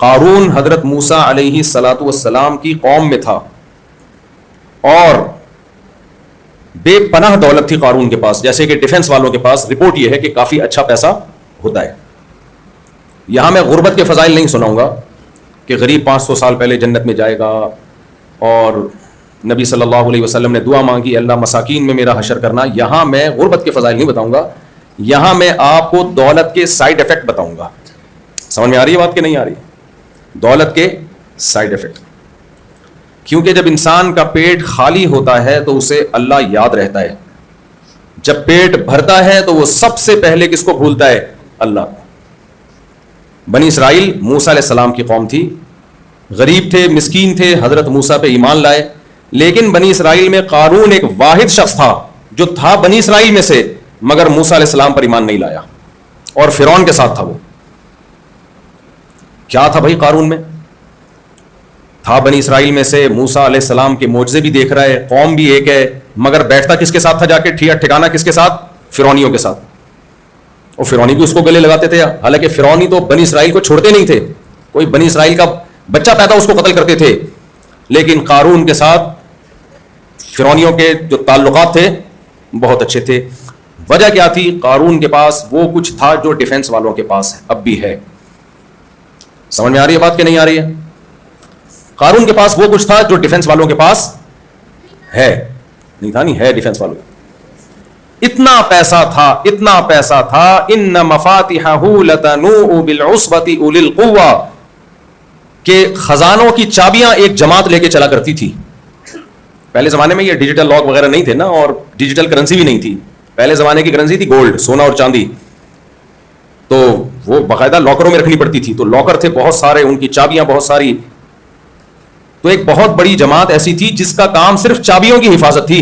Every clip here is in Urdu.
قارون حضرت موسیٰ علیہ الصلاۃ والسلام کی قوم میں تھا اور بے پناہ دولت تھی قارون کے پاس. جیسے کہ ڈیفنس والوں کے پاس رپورٹ یہ ہے کہ کافی اچھا پیسہ ہوتا ہے. یہاں میں غربت کے فضائل نہیں سناؤں گا کہ غریب 500 سال پہلے جنت میں جائے گا, اور نبی صلی اللہ علیہ وسلم نے دعا مانگی اللہ مساکین میں میرا حشر کرنا. یہاں میں غربت کے فضائل نہیں بتاؤں گا, یہاں میں آپ کو دولت کے سائیڈ افیکٹ بتاؤں گا. سمجھ میں آ رہی ہے بات کہ نہیں آ رہی؟ دولت کے سائیڈ افیکٹ. کیونکہ جب انسان کا پیٹ خالی ہوتا ہے تو اسے اللہ یاد رہتا ہے, جب پیٹ بھرتا ہے تو وہ سب سے پہلے کس کو بھولتا ہے؟ اللہ. بنی اسرائیل موسیٰ علیہ السلام کی قوم تھی, غریب تھے, مسکین تھے, حضرت موسیٰ پہ ایمان لائے. لیکن بنی اسرائیل میں قارون ایک واحد شخص تھا جو تھا بنی اسرائیل میں سے, مگر موسیٰ علیہ السلام پر ایمان نہیں لایا, اور فرعون کے ساتھ تھا. وہ کیا تھا بھائی قارون میں؟ تھا بنی اسرائیل میں سے, موسیٰ علیہ السلام کے معجزے بھی دیکھ رہا ہے, قوم بھی ایک ہے, مگر بیٹھتا کس کے ساتھ تھا جا کے؟ ٹھکانا کس کے ساتھ؟ فرعونیوں کے ساتھ. اور فرعونی بھی اس کو گلے لگاتے تھے, حالانکہ فرعونی تو بنی اسرائیل کو چھوڑتے نہیں تھے. کوئی بنی اسرائیل کا بچہ پیدا اس کو قتل کرتے تھے. لیکن قارون کے ساتھ فرعونیوں کے جو تعلقات تھے بہت اچھے تھے. وجہ کیا تھی؟ قارون کے پاس وہ کچھ تھا جو ڈیفنس والوں کے پاس اب بھی ہے. سمجھ میں آ رہی ہے بات کہ نہیں آ رہی ہے؟ قارون کے پاس وہ کچھ تھا جو ڈیفنس والوں کے پاس ہے. نہیں تھا, نہیں ہے ڈیفنس والوں. اتنا پیسہ تھا, اتنا پیسہ تھا, ان مفاتحہ لتنوء بالعصبۃ اولي القوہ, کہ خزانوں کی چابیاں ایک جماعت لے کے چلا کرتی تھی. پہلے زمانے میں یہ ڈیجیٹل لاک وغیرہ نہیں تھے نا, اور ڈیجیٹل کرنسی بھی نہیں تھی. پہلے زمانے کی کرنسی تھی گولڈ, سونا اور چاندی, تو وہ باقاعدہ لاکروں میں رکھنی پڑتی تھی. تو لاکر تھے بہت سارے, ان کی چابیاں بہت ساری. تو ایک بہت بڑی جماعت ایسی تھی جس کا کام صرف چابیوں کی حفاظت تھی,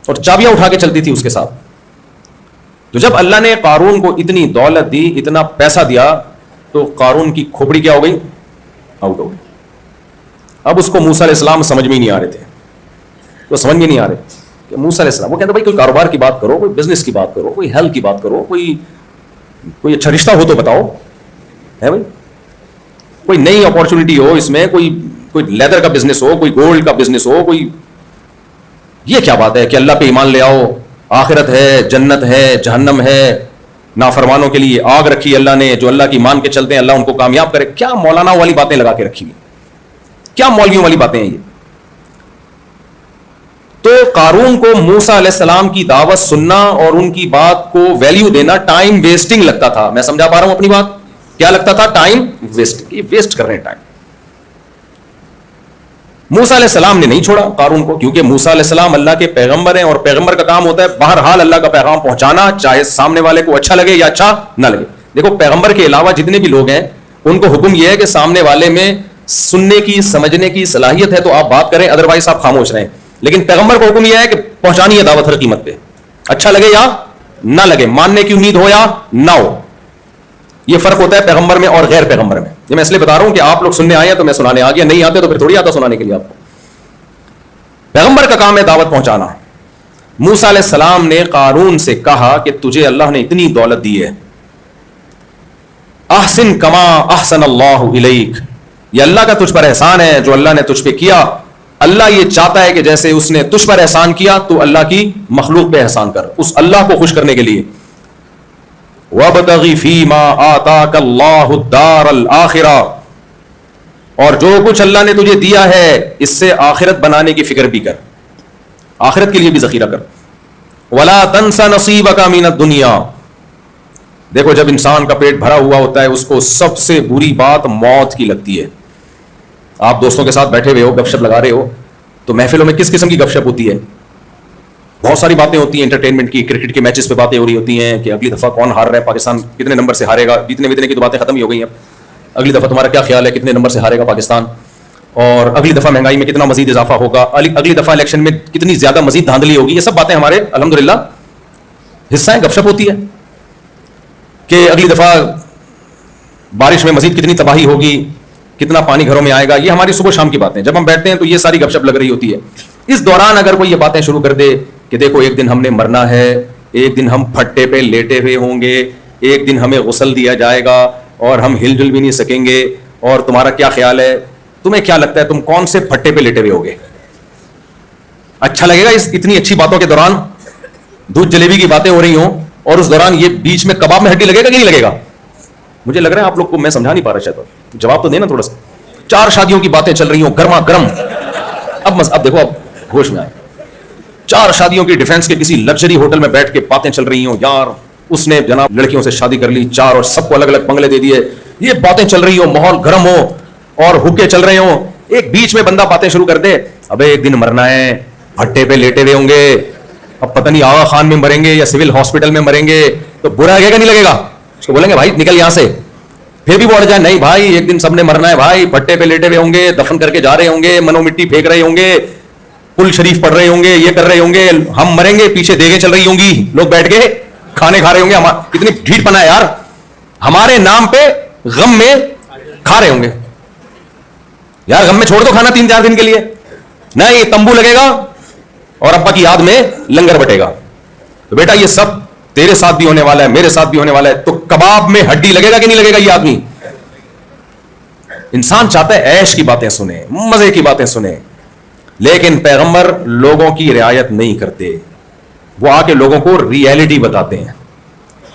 اور چابیاں اٹھا کے چلتی تھی اس کے ساتھ. تو جب اللہ نے قارون کو اتنی دولت دی, اتنا پیسہ دیا, تو قارون کی کھوپڑی کیا ہو گئی؟ آؤٹ ہو گئی. اب اس کو موسیٰ علیہ السلام سمجھ میں ہی نہیں آ رہے تھے. تو سمجھ میں نہیں آ رہے کہ موسیٰ علیہ السلام, وہ کہتے بھائی کوئی کاروبار کی بات کرو, کوئی بزنس کی بات کرو, کوئی ہیلتھ کی بات کرو, کوئی اچھا رشتہ ہو تو بتاؤ ہے بھائی, کوئی نئی اپارچونٹی ہو اس میں, کوئی لیدر کا بزنس ہو, کوئی گولڈ کا بزنس ہو, کوئی. یہ کیا بات ہے کہ اللہ پہ ایمان لے آؤ, آخرت ہے, جنت ہے, جہنم ہے, نافرمانوں کے لیے آگ رکھی اللہ نے, جو اللہ کی مان کے چلتے ہیں اللہ ان کو کامیاب کرے. کیا مولانا والی باتیں لگا کے رکھی ہوئی, کیا مولویوں والی باتیں ہیں یہ. تو قارون کو موسیٰ علیہ السلام کی دعوت سننا اور ان کی بات کو ویلیو دینا ٹائم ویسٹنگ لگتا تھا. میں سمجھا پا رہا ہوں اپنی بات؟ کیا لگتا تھا؟ ٹائم ویسٹ, یہ ویسٹ کر رہے ہیں ٹائم. موسیٰ علیہ السلام نے نہیں چھوڑا قارون کو, کیونکہ موسیٰ علیہ السلام اللہ کے پیغمبر ہیں, اور پیغمبر کا کام ہوتا ہے بہرحال اللہ کا پیغام پہنچانا, چاہے سامنے والے کو اچھا لگے یا اچھا نہ لگے. دیکھو پیغمبر کے علاوہ جتنے بھی لوگ ہیں ان کو حکم یہ ہے کہ سامنے والے میں سننے کی, سمجھنے کی صلاحیت ہے تو آپ بات کریں, ادروائز آپ خاموش رہیں. لیکن پیغمبر کو حکم یہ ہے کہ پہنچانی ہے دعوت ہر قیمت پہ, اچھا لگے یا نہ لگے, ماننے کی امید ہو یا نہ ہو. یہ فرق ہوتا ہے پیغمبر میں اور غیر پیغمبر میں. یہ میں اس لیے بتا رہا ہوں کہ آپ لوگ سننے آئے ہیں تو میں سنانے آ گیا, نہیں آتے تو پھر تھوڑی آتا سنانے کے لیے آپ کو. پیغمبر کا کام ہے دعوت پہنچانا. موسیٰ علیہ السلام نے قارون سے کہا کہ تجھے اللہ نے اتنی دولت دی ہے, احسن کما احسن اللہ الیک, یہ اللہ کا تجھ پر احسان ہے جو اللہ نے تجھ پہ کیا. اللہ یہ چاہتا ہے کہ جیسے اس نے تجھ پر احسان کیا تو اللہ کی مخلوق پہ احسان کر, اس اللہ کو خوش کرنے کے لیے. وَابْتَغِ فِي مَا آتَاكَ اللَّهُ الدَّارَ الْآخِرَةَ, اور جو کچھ اللہ نے تجھے دیا ہے اس سے آخرت بنانے کی فکر بھی کر, آخرت کے لیے بھی ذخیرہ کر. وَلَا تَنْسَ نَصِيبَكَ مِنَ الدُّنْيَا, دیکھو جب انسان کا پیٹ بھرا ہوا ہوتا ہے اس کو سب سے بری بات موت کی لگتی ہے. آپ دوستوں کے ساتھ بیٹھے ہوئے ہو, گپ شپ لگا رہے ہو, تو محفلوں میں کس قسم کی گپ شپ ہوتی ہے؟ بہت ساری باتیں ہوتی ہیں انٹرٹینمنٹ کی, کرکٹ کے میچز پہ باتیں ہو رہی ہوتی ہیں کہ اگلی دفعہ کون ہار رہا ہے, پاکستان کتنے نمبر سے ہارے گا, جیتنے کی تو باتیں ختم ہی ہو گئی ہیں. اگلی دفعہ تمہارا کیا خیال ہے کتنے نمبر سے ہارے گا پاکستان, اور اگلی دفعہ مہنگائی میں کتنا مزید اضافہ ہوگا, اگلی دفعہ الیکشن میں کتنی زیادہ مزید دھاندلی ہوگی. یہ سب باتیں ہمارے الحمدللہ حصہ ہیں, گپ شپ ہوتی ہے کہ اگلی دفعہ بارش میں مزید کتنی تباہی ہوگی, کتنا پانی گھروں میں آئے گا. یہ ہماری صبح شام کی باتیں, جب ہم بیٹھتے ہیں تو یہ ساری گپ شپ لگ رہی ہوتی ہے. اس دوران اگر کوئی یہ باتیں شروع کر دے کہ دیکھو ایک دن ہم نے مرنا ہے, ایک دن ہم پھٹے پہ لیٹے ہوئے ہوں گے, ایک دن ہمیں غسل دیا جائے گا اور ہم ہل جل بھی نہیں سکیں گے, اور تمہارا کیا خیال ہے, تمہیں کیا لگتا ہے تم کون سے پھٹے پہ لیٹے ہوئے ہوگے؟ اچھا لگے گا اس اتنی اچھی باتوں کے دوران دودھ جلیبی کی باتیں ہو رہی ہوں اور اس دوران یہ بیچ میں کباب میں ہڈی لگے گا کہ نہیں لگے گا؟ مجھے لگ رہا ہے آپ لوگ کو میں سمجھا نہیں پا رہا, شاید جواب تو دینا تھوڑا سا. 4 شادیوں کی باتیں چل رہی ہوں گرما گرم, اب دیکھو, اب ہوش میں آئے. 4 شادیوں کی ڈیفینس کے کسی لگژری ہوٹل میں بیٹھ کے باتیں چل رہی ہوں, یار اس نے جناب لڑکیوں سے شادی کر لی 4 اور سب کو الگ الگ بنگلے دے دیے, یہ باتیں چل رہی ہوں, ماحول گرم ہو اور حکے چل رہے ہوں. ایک بیچ میں بندہ باتیں شروع کر دے, ابے ایک دن مرنا ہے, بھٹے پہ لیٹے ہوئے ہوں گے, اب پتہ نہیں آغا خان میں مریں گے یا سول ہاسپٹل میں مریں گے, تو برا لگے گا نہیں لگے گا؟ اس کو بولیں گے بھائی نکل یہاں سے, پھر بھی بول جائے نہیں بھائی ایک دن سب نے مرنا ہے بھائی, بھٹے پہ لیٹے ہوئے ہوں گے, دفن کر کے جا رہے ہوں گے, منو مٹی پھینک رہے ہوں گے, کل شریف پڑھ رہے ہوں گے, یہ کر رہے ہوں گے, ہم مریں گے پیچھے دیگیں چل رہی ہوں گی, لوگ بیٹھ کے کھانے کھا رہے ہوں گے. اتنی ڈھیٹ پنا ہے یار, ہمارے نام پہ غم میں کھا رہے ہوں گے. یار غم میں چھوڑ دو کھانا 3-4 دن کے لیے, نہیں تمبو لگے گا اور ابا کی یاد میں لنگر بٹے گا. تو بیٹا یہ سب تیرے ساتھ بھی ہونے والا ہے, میرے ساتھ بھی ہونے والا ہے. تو کباب میں ہڈی لگے گا کہ نہیں لگے گا؟ یہ آدمی, انسان چاہتا ہے عیش کی باتیں سنے, مزے کی باتیں سنے, لیکن پیغمبر لوگوں کی رعایت نہیں کرتے, وہ آ کے لوگوں کو ریئلٹی بتاتے ہیں.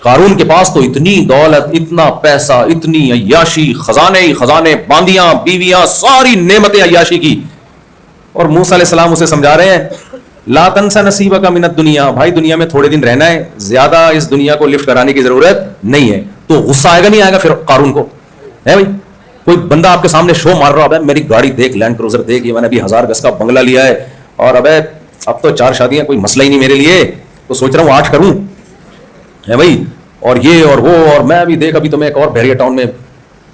قارون کے پاس تو اتنی دولت, اتنا پیسہ, اتنی عیاشی, خزانے ہی خزانے, باندیاں, بیویاں, ساری نعمتیں عیاشی کی, اور موسیٰ علیہ السلام اسے سمجھا رہے ہیں لا تنسا نصیبک من الدنیا, بھائی دنیا میں تھوڑے دن رہنا ہے, زیادہ اس دنیا کو لفٹ کرانے کی ضرورت نہیں ہے. تو غصہ آئے گا نہیں آئے گا پھر قارون کو؟ ہے بھائی, کوئی بندہ آپ کے سامنے شو مار رہا ہے, میری گاڑی دیکھ, لینڈ کروزر دیکھ, یہ میں نے ابھی 1000 گز کا بنگلہ لیا ہے, اور اب تو 4 شادیاں کوئی مسئلہ ہی نہیں میرے لیے, تو سوچ رہا ہوں 8 کروں, ہے بھائی, اور یہ اور وہ, اور میں ابھی دیکھ ابھی تو میں ایک اور بحریہ ٹاؤن میں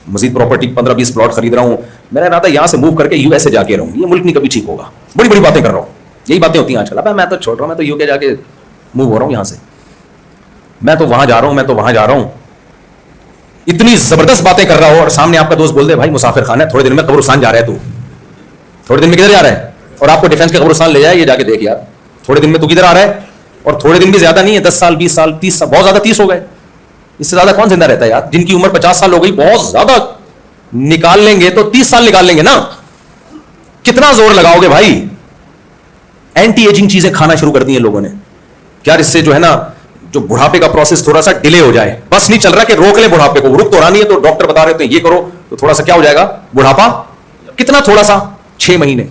مزید پراپرٹی 15-20 پلاٹ خرید رہا ہوں, میں نے ارادہ یہاں سے موو کر کے یو ایس اے جا کے رہوں, یہ ملک نہیں کبھی ٹھیک ہوگا. بڑی بڑی باتیں کر رہا ہوں, یہی باتیں ہوتی ہیں آج کل. اب میں تو چھوڑ رہا ہوں, میں تو یو کے جا کے موو ہو رہا ہوں یہاں سے, میں تو وہاں جا رہا ہوں, میں تو وہاں جا رہا ہوں. اتنی زبردست باتیں کر رہا ہو اور سامنے آپ کا دوست بول دے بھائی مسافر خانہ ہے, تھوڑے دن میں قبرستان جا رہا ہے, تو تھوڑے دن میں کدھر جا رہا ہے, اور آپ کو ڈیفینس کے قبرستان لے جائے, یہ جا کے دیکھ یار تھوڑے دن میں تو کدھر آ رہا ہے. اور تھوڑے دن بھی زیادہ نہیں ہے, 10 سال 20 سال 30 سال, بہت زیادہ 30 ہو گئے, اس سے زیادہ کون زندہ رہتا ہے یار؟ جن کی عمر 50 سال ہو گئی, بہت زیادہ نکال لیں گے تو 30 سال نکال لیں گے نا. کتنا زور لگاؤ گے بھائی؟ اینٹی ایجنگ چیزیں کھانا شروع کر دی ہیں لوگوں نے, کیا اس سے جو ہے نا جو بڑھاپے کا پروسیس تھوڑا سا ڈیلے ہو جائے. بس نہیں چل رہا کہ روک لیں بڑھاپے کو, رک تو رہا نہیں ہے, تو ڈاکٹر بتا رہے تھے یہ کرو, تو تھوڑا سا کیا ہو جائے گا بڑھاپا. کتنا تھوڑا سا 6 مہینے.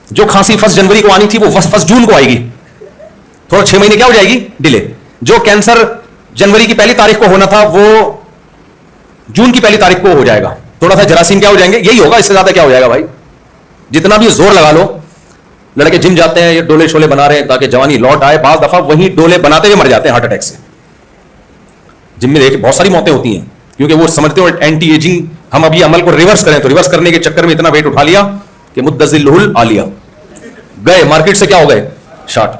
جو کھانسی 1 جنوری کو آنی تھی وہ 1 جون کو آئے گی, تھوڑا 6 مہینے کیا ہو جائے گی ڈیلے. جو کینسر جنوری کی 1 تاریخ کو ہونا تھا وہ جون کی 1 تاریخ کو ہو جائے گا. تھوڑا سا جراثیم کیا ہو جائیں گے, یہی ہوگا, اس سے زیادہ کیا ہو جائے گا بھائی. جتنا بھی زور لگا لو, لڑکے جم جاتے ہیں, یہ ڈولے شولے بنا رہے ہیں تاکہ جوانی لوٹ آئے, بعض دفعہ وہی ڈولے بناتے ہوئے مر جاتے ہیں ہارٹ اٹیک سے. جم میں دیکھ بہت ساری موتیں ہوتی ہیں, کیونکہ وہ سمجھتے ہو اینٹی ایجنگ ہم اب یہ عمل کو ریورس کریں, تو ریورس کرنے کے چکر میں اتنا ویٹ اٹھا لیا کہ مدذل عالیہ گئے مارکیٹ سے, کیا ہو گئے شارٹ.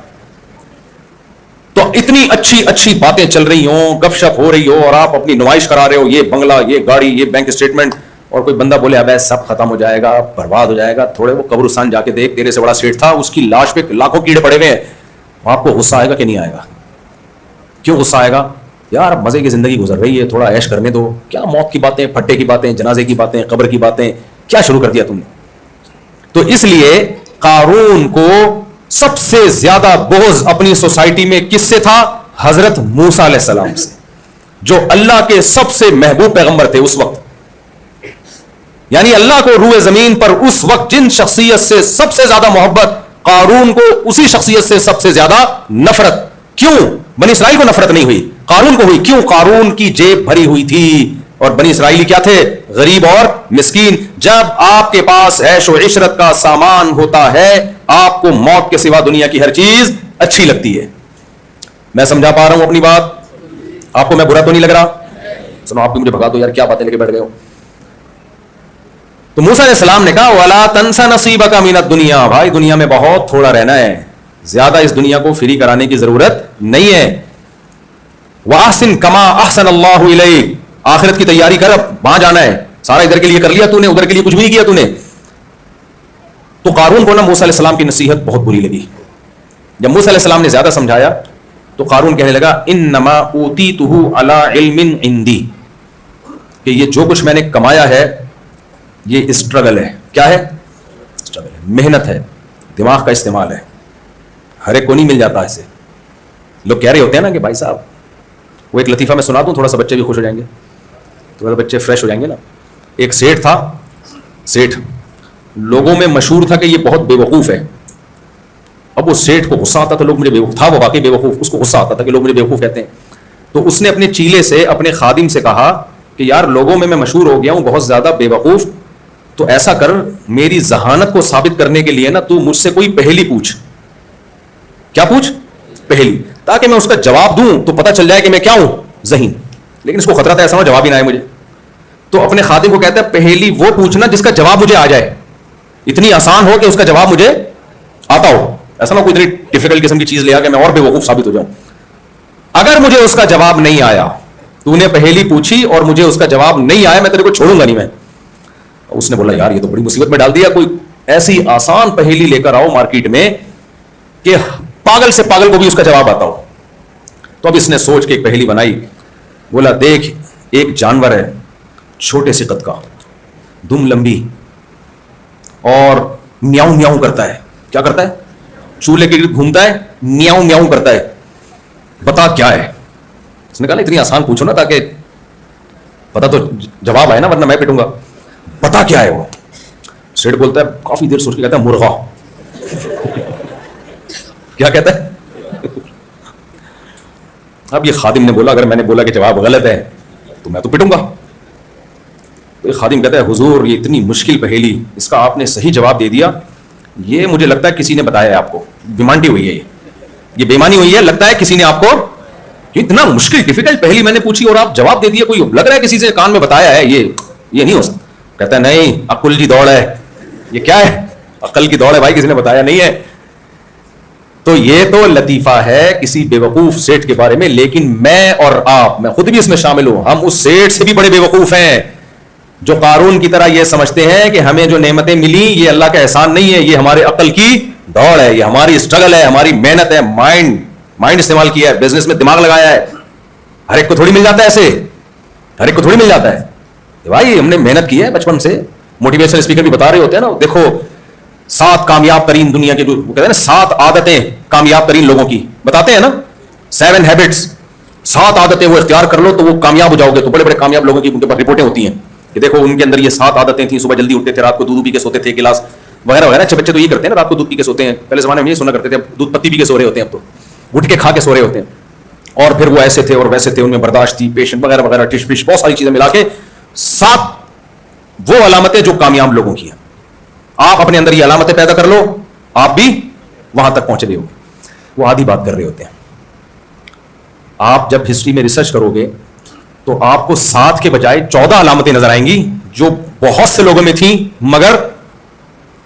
تو اتنی اچھی اچھی باتیں چل رہی ہوں, گپ شپ ہو رہی ہو, اور آپ اپنی نمائش کرا رہے ہو, یہ بنگلہ, یہ گاڑی, یہ بینک اسٹیٹمنٹ, اور کوئی بندہ بولے اب سب ختم ہو جائے گا, برباد ہو جائے گا, تھوڑے وہ قبرستان جا کے دیکھ, تیرے سے بڑا سیٹ تھا, اس کی لاش پہ لاکھوں کیڑے پڑے ہوئے ہیں. آپ کو غصہ آئے گا کہ نہیں آئے گا؟ کیوں غصہ آئے گا یار؟ اب مزے کی زندگی گزر رہی ہے, تھوڑا عیش کرنے دو. کیا موت کی باتیں, پھٹے کی باتیں, جنازے کی باتیں, قبر کی باتیں, کیا شروع کر دیا تم نے؟ تو اس لیے قارون کو سب سے زیادہ بغض اپنی سوسائٹی میں کس سے تھا؟ حضرت موسیٰ علیہ السلام سے, جو اللہ کے سب سے محبوب پیغمبر تھے اس وقت. یعنی اللہ کو روئے زمین پر اس وقت جن شخصیت سے سب سے زیادہ محبت, قارون کو اسی شخصیت سے سب سے زیادہ نفرت. کیوں بنی اسرائیل کو نفرت نہیں ہوئی, قارون کو ہوئی. کیوں؟ قارون کی جیب بھری ہوئی تھی, اور بنی اسرائیلی کیا تھے؟ غریب اور مسکین. جب آپ کے پاس عیش و عشرت کا سامان ہوتا ہے, آپ کو موت کے سوا دنیا کی ہر چیز اچھی لگتی ہے. میں سمجھا پا رہا ہوں اپنی بات؟ آپ کو میں برا تو نہیں لگ رہا؟ سنو, آپ بھی مجھے بھگا دو یار, کیا باتیں لے کے بیٹھ گئے ہو. تو موسیٰ علیہ السلام نے کہا وَلَا تَنْسَ نَصِيبَكَ مِنَ الدُّنْيَا, بھائی دنیا میں بہت تھوڑا رہنا ہے, زیادہ اس دنیا کو فری کرانے کی ضرورت نہیں ہے. وَأَحْسِنْ كَمَا أَحْسَنَ اللَّهُ إِلَيْكَ, آخرت کی تیاری کر, اب وہاں جانا ہے, سارا ادھر کے لیے کر لیا تو نے, ادھر کے لیے کچھ بھی نہیں کیا تو نے. تو قارون کو نا موسیٰ علیہ السلام کی نصیحت بہت بری لگی. جب موسیٰ علیہ السلام نے زیادہ سمجھایا تو قارون کہنے لگا انما اوتیتہ علی علم عندی, کہ یہ جو کچھ میں نے کمایا ہے یہ اسٹرگل ہے. کیا ہے؟ اسٹرگل ہے, محنت ہے, دماغ کا استعمال ہے. ہر ایک کو نہیں مل جاتا ایسے. لوگ کہہ رہے ہوتے ہیں نا کہ بھائی صاحب, وہ ایک لطیفہ میں سنا دوں, تھوڑا سا بچے بھی خوش ہو جائیں گے, تھوڑا سا بچے فریش ہو جائیں گے نا. ایک سیٹھ تھا, سیٹھ لوگوں میں مشہور تھا کہ یہ بہت بے وقوف ہے. اب وہ سیٹھ کو غصہ آتا تھا, لوگ مجھے بے وقوف, تھا وہ واقعی بے وقوف, اس کو غصہ آتا تھا کہ لوگ مجھے بے وقوف کہتے ہیں. تو اس نے اپنے چیلے سے اپنے خادم سے کہا کہ یار لوگوں میں مشہور ہو گیا ہوں بہت زیادہ بے وقوف, تو ایسا کر میری ذہانت کو ثابت کرنے کے لیے نا تو مجھ سے کوئی پہیلی پوچھ. کیا پوچھ؟ پہیلی, تاکہ میں اس کا جواب دوں تو پتہ چل جائے کہ میں کیا ہوں, ذہین. لیکن اس کو خطرہ تھا ایسا نہ جواب ہی نہ آئے مجھے. تو اپنے خادم کو کہتا ہے پہیلی وہ پوچھنا جس کا جواب مجھے آ جائے, اتنی آسان ہو کہ اس کا جواب مجھے آتا ہو. ایسا نہ کوئی اتنی ڈیفیکلٹ قسم کی چیز لے آ کہ میں اور بے وقوف ثابت ہو جاؤں. اگر مجھے اس کا جواب نہیں آیا, تو نے پہیلی پوچھی اور مجھے اس کا جواب نہیں آیا, میں تیرے کو چھوڑوں گا نہیں. میں اس نے بولا یار یہ تو بڑی مصیبت میں ڈال دیا, کوئی ایسی آسان پہیلی لے کر آؤ مارکیٹ میں کہ پاگل سے پاگل کو بھی اس کا جواب آتا ہو. تو اب اس نے سوچ کے ایک پہیلی بنائی. بولا دیکھ ایک جانور ہے چھوٹے سے قد کا, دم لمبی, اور میاؤں میاؤں کرتا ہے. کیا کرتا ہے؟ چولہے کے گرد گھومتا ہے, میاؤں میاؤں کرتا ہے, بتا کیا ہے. اس نے کہا اتنی آسان پوچھو نا تاکہ پتا تو جواب آئے نا, ورنہ میں پٹوں گا. بتا کیا ہے وہ. سیٹ بولتا ہے کافی دیر سوچ کے کہتا ہے مرغا. کیا کہتا ہے؟ اب یہ خادم نے بولا اگر میں نے بولا کہ جواب غلط ہے تو میں تو پٹوں گا. تو یہ خادم کہتا ہے حضور یہ اتنی مشکل پہیلی, اس کا آپ نے صحیح جواب دے دیا. یہ مجھے لگتا ہے کسی نے بتایا ہے آپ کو, بیمانٹی ہوئی ہے, یہ بیمانی ہوئی ہے, لگتا ہے کسی نے آپ کو اتنا مشکل ڈیفیکلٹ پہلی میں نے پوچھی اور آپ جواب دے دیے. کوئی لگ رہا ہے کسی سے کان میں بتایا ہے, یہ نہیں ہو سکتا. کہتا ہے نہیں, عقل کی دوڑ ہے. یہ کیا ہے؟ عقل کی دوڑ ہے بھائی, کسی نے بتایا نہیں ہے. تو یہ تو لطیفہ ہے کسی بے وقوف سیٹ کے بارے میں, لیکن میں اور آپ, میں خود بھی اس میں شامل ہوں, ہم اس سیٹ سے بھی بڑے بے وقوف ہیں جو قارون کی طرح یہ سمجھتے ہیں کہ ہمیں جو نعمتیں ملی یہ اللہ کا احسان نہیں ہے, یہ ہمارے عقل کی دوڑ ہے, یہ ہماری اسٹرگل ہے, ہماری محنت ہے, مائنڈ استعمال کیا ہے, بزنس میں دماغ لگایا ہے. ہر ایک کو تھوڑی مل جاتا ہے ایسے, ہر ایک کو تھوڑی مل جاتا ہے بھائی. ہم نے محنت کی ہے بچپن سے. موٹیویشنل اسپیکر بھی بتا رہے ہوتے ہیں نا, دیکھو 7 کامیاب ترین دنیا کے جو کہتے ہیں نا 7 عادتیں کامیاب ترین لوگوں کی بتاتے ہیں نا, 7 ہیبٹس, 7 عادتیں وہ اختیار کر لو تو وہ کامیاب ہو جاؤ گے. تو بڑے بڑے کامیاب لوگوں کی ان کے پاس رپورٹیں ہوتی ہیں کہ دیکھو ان کے اندر یہ 7 عادتیں تھیں. صبح جلدی اٹھتے تھے, رات کو دودھ پی کے سوتے تھے, گلاس وغیرہ وغیرہ. اچھے بچے تو یہ کرتے ہیں نا, رات کو دودھ پی کے سوتے ہیں. پہلے زمانے میں یہ سنا کرتے تھے, اب دودھ پتی پی کے سو رہے ہوتے ہیں, اب تو اٹھ کے کھا کے سو رہے ہوتے ہیں. اور پھر وہ ایسے تھے اور ویسے تھے, ان میں برداشت تھی, پیشنٹ وغیرہ وغیرہ, ٹش پش, بہت ساری چیزیں ملا کے 7 وہ علامتیں جو کامیاب لوگوں کی ہیں. آپ اپنے اندر یہ علامتیں پیدا کر لو, آپ بھی وہاں تک پہنچ رہے ہو. وہ آدھی بات کر رہے ہوتے ہیں. آپ جب ہسٹری میں ریسرچ کرو گے تو آپ کو 7 کے بجائے 14 علامتیں نظر آئیں گی جو بہت سے لوگوں میں تھیں مگر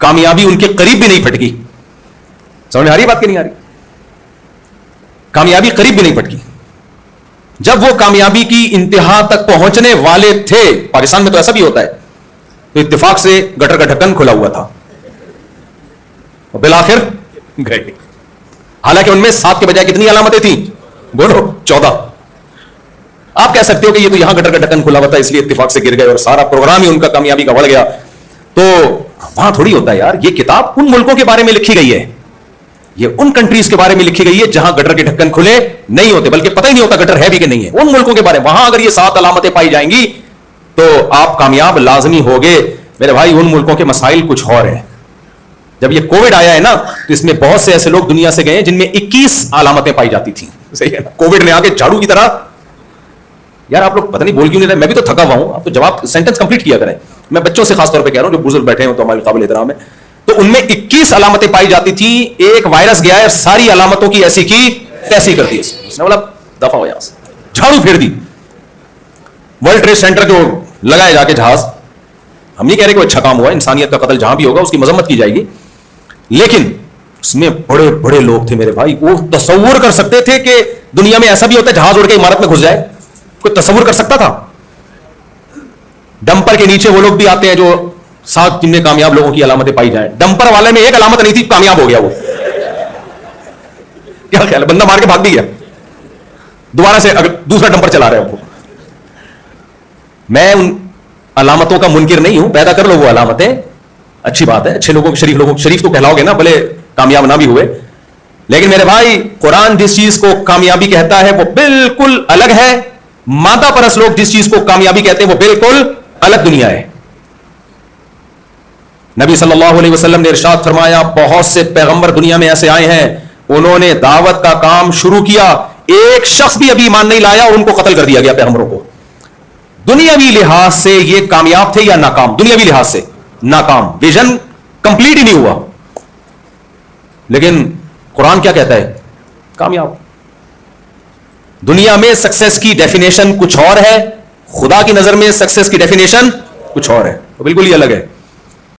کامیابی ان کے قریب بھی نہیں پھٹکی. سمجھ میں آ رہی بات کہ نہیں آ رہی؟ کامیابی قریب بھی نہیں پھٹکی. جب وہ کامیابی کی انتہا تک پہنچنے والے تھے, پاکستان میں تو ایسا بھی ہوتا ہے, تو اتفاق سے گٹر کا ڈھکن کھلا ہوا تھا اور بالآخر گئے. حالانکہ ان میں 7 کے بجائے کتنی علامتیں تھیں؟ بولو 14. آپ کہہ سکتے ہو کہ یہ تو یہاں گٹر کا ڈھکن کھلا ہوا تھا اس لیے اتفاق سے گر گئے اور سارا پروگرام ہی ان کا کامیابی کا بڑھ گیا. تو وہاں تھوڑی ہوتا ہے یار. یہ کتاب ان ملکوں کے بارے میں لکھی گئی ہے, یہ ان کنٹریز کے بارے میں لکھی گئی ہے جہاں گٹر کے ڈھکن کھلے نہیں ہوتے, بلکہ پتہ ہی نہیں ہوتا گٹر ہے بھی کہ نہیں ہے. ان ملکوں کے بارے میں وہاں اگر یہ 7 علامتیں پائی جائیں گی تو آپ کامیاب لازمی ہوگے. میرے بھائی ان ملکوں کے مسائل کچھ اور ہیں. جب یہ کووڈ آیا ہے نا تو اس میں بہت سے ایسے لوگ دنیا سے گئے ہیں جن میں 21 علامتیں پائی جاتی تھیں. صحیح ہے نا, کووڈ نے آ کے جھاڑو کی طرح. یار آپ لوگ پتہ نہیں بول کیوں نہیں رہے, میں بھی تو تھکا ہوا ہوں. آپ تو جواب سینٹنس کنپلیٹ کیا کریں. میں بچوں سے خاص طور پہ کہہ رہا ہوں جو بزرگ بیٹھے ہیں تو ہمارے قابل احترام ہے. تو ان میں 21 علامتیں پائی جاتی تھیں. ایک وائرس گیا ہے, ساری علامتوں کی ایسی کی تیسی کر دی. اس نے بولا دفعہ ہو یہاں سے, جھاڑو پھیر دی. ورلڈ ٹریڈ سینٹر جو لگائے جا کے جہاز, ہم نہیں کہہ رہے کہ وہ اچھا کام ہوا, انسانیت کا قتل جہاں بھی ہوگا اس کی مذمت کی جائے گی, لیکن اس میں بڑے بڑے لوگ تھے میرے بھائی. وہ تصور کر سکتے تھے کہ دنیا میں ایسا بھی ہوتا ہے جہاز اڑ کے عمارت میں گھس جائے؟ کوئی تصور کر سکتا تھا؟ ڈمپر کے نیچے وہ لوگ بھی آتے ہیں جو 7 جن میں کامیاب لوگوں کی علامتیں پائی جائیں. ڈمپر والے میں ایک علامت نہیں تھی, کامیاب ہو گیا وہ. کیا خیال ہے, بندہ مار کے بھاگ بھی گیا, دوبارہ سے اگر دوسرا ڈمپر چلا رہا ہے وہ. میں ان علامتوں کا منکر نہیں ہوں, پیدا کر لو وہ علامتیں, اچھی بات ہے, اچھے لوگوں شریف تو کہلاؤ گے نا, بھلے کامیاب نہ بھی ہوئے. لیکن میرے بھائی, قرآن جس چیز کو کامیابی کہتا ہے وہ بالکل الگ ہے, مادہ پرست لوگ جس چیز کو کامیابی کہتے ہیں وہ بالکل الگ دنیا ہے. نبی صلی اللہ علیہ وسلم نے ارشاد فرمایا, بہت سے پیغمبر دنیا میں ایسے آئے ہیں, انہوں نے دعوت کا کام شروع کیا, ایک شخص بھی ابھی ایمان نہیں لایا اور ان کو قتل کر دیا گیا پیغمبروں کو. دنیاوی لحاظ سے یہ کامیاب تھے یا ناکام؟ دنیاوی لحاظ سے ناکام, ویژن کمپلیٹ ہی نہیں ہوا. لیکن قرآن کیا کہتا ہے؟ کامیاب. دنیا میں سکسیس کی ڈیفینیشن کچھ اور ہے, خدا کی نظر میں سکسیس کی ڈیفینیشن کچھ اور ہے, تو بالکل ہی الگ ہے.